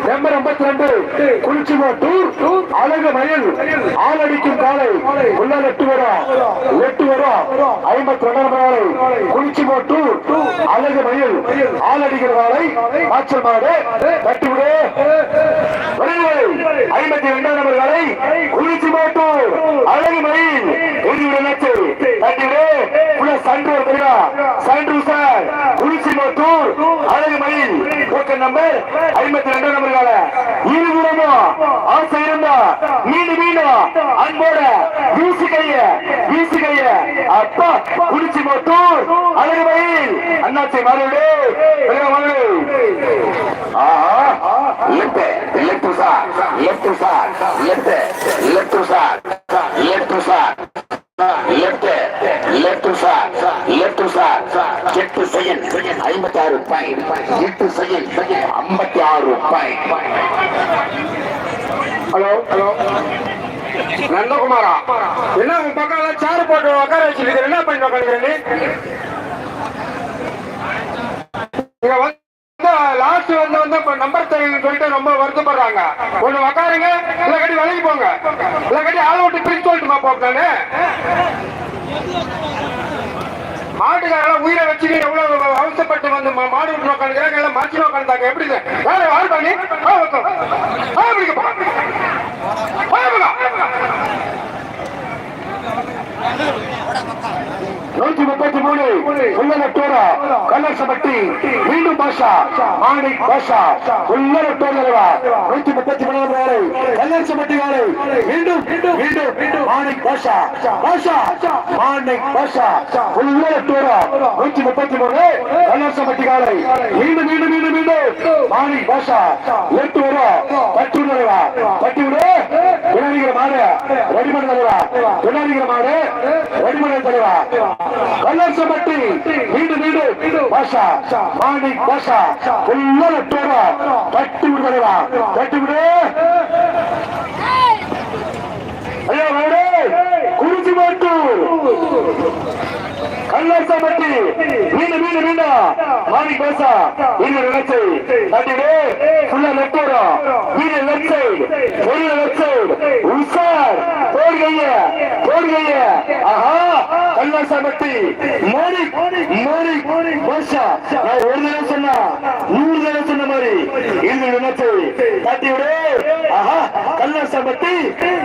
number 52 குறிச்சிமோட்டூர் அழகு மயில் ஆளடிக்கும் காலை உள்ள 8 வரும் 52 காலை குறிச்சிமோட்டூர் அழகு மயில் ஆளடிக்கிற காலை மாச்சல் மாடு கட்டிவிடு 52 நம்பர் காலை குறிச்சிமோட்டூர் அழகு மயில் கட்டிவிடு குறிச்சிமோட்டூர் அழகு மயில் நம்பர் 52 நம்பர் கால இருபுறமும் ஆசை இருந்தா மீண்டும் அன்போட வீசுகைய அப்பா குறிச்சிமோட்டூர் அழகு மயில் அண்ணாச்சி மாறுடு ஹலோ நந்தகுமாரா என்ன உன் பக்கம் சேர் போட்டு உட்கார வச்சிருக்க என்ன பண்ணி உட்காந்துக்கிறேன் லாஸ்ட் வந்து நம்பர் சொல்லிட்டு ரொம்ப வருத்தப்படுறாங்க ஒண்ணு உக்காருங்க இல்ல கட்டி விலகி போங்க இல்ல கட்டி ஆளை விட்டு பிரிச்சு சொல்லிட்டுமா போட்டானு மாட்டுக்காரெல்லாம் உயிரை வச்சுட்டு எவ்வளவு அவசரப்பட்டு வந்து மாடு விட்டு உட்காந்துக்கிறாங்க எல்லாம் மறைச்சு உட்காந்துட்டாங்க எப்படி வேற ஆள் பண்ணி 133 உள்ளலட்டோரா கல்லர்சமட்டி மீண்டும் பாஷா மாணிக் பாஷா உள்ளலட்டோரா 133 வாரை கல்லர்சமட்டி வாரை மீண்டும் மாணிக் பாஷா மாணிக் பாஷா உள்ளலட்டோரா 133 கல்லர்சமட்டி வாரை மீண்டும் மாணிக் பாஷா லெட்டோரா கட்டுறவா கட்டிவிடு துணாரிகிற மாடு ரெடிமேட் தலைவா துணாரிகிற மாடு ரெடிமேட் தலைவா கல்லர்சமட்டி மீண்டும் பாஷா மாணிக் பாஷா உள்ளலட்டோரா கட்டிவிடு தலைவா கட்டிவிடு ஐயா மாடு குறிச்சிமோட்டூர் கல்லர்சமட்டி மீண்டும் மாணிக் பாஷா இந்த நிலத்தை கட்டிவிடு ஃபுல்லா லெட்டோரா மீது லெஃப்ட் சைடு உசார் போடுகைய ஆஹா கல்லர்சமட்டி மாணிக் பாஷா நான் ஒரு தடவை சொன்னா 100 தடவை சொன்ன மாதிரி இந்த நிலத்தை கட்டிவிடு ஆஹா கல்லர்சமட்டி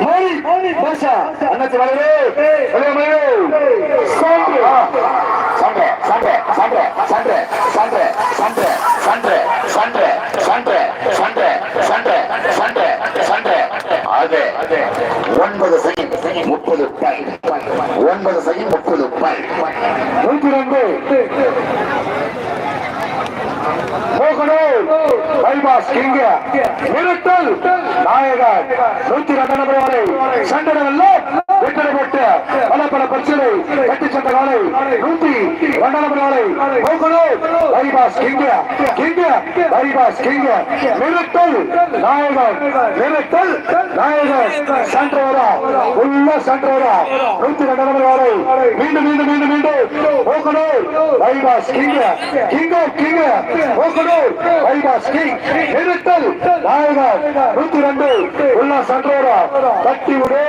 மாணிக் பாஷா அண்ணாச்சி வளரு நாயகன் 102 நம்பர் வரை சண்டனல்ல வெட்டப்பட்டு பல பிரச்சனை கட்டி சண்ட காலை 102 நம்பர் வரை நிறுத்தல் நாயகன் சண்டவரா உள்ள சண்டவரா 102 நம்பர் வரை மீண்டும் நிறுத்தல் நாயகன் 102 உள்ள சண்டவரா கட்டி விடு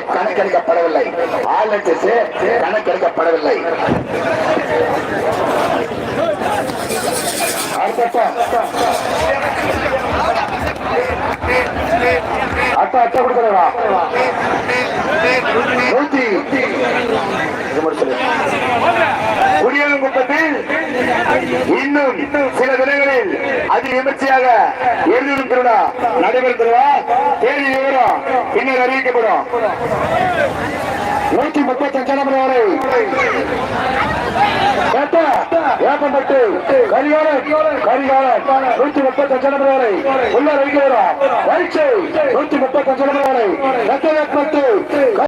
கணக்கெடுக்கப்படவில்லை கணக்கெடுக்கப்படவில்லை அட்டா கொடுக்கிறா குடியலங்குப்பத்தில் இன்னும் சில தினங்களில் அதி விமர்சையாக எழுதிடும் திருவிழா நடைபெறும் திருவிழா தேதி விவரம் பின்னர் அறிவிக்கப்படும் 135 நம்பர் வரை வேப்பம்பட்டு கரிகாலன் 135 நம்பர் வரை உள்ள 135 நம்பர் வரை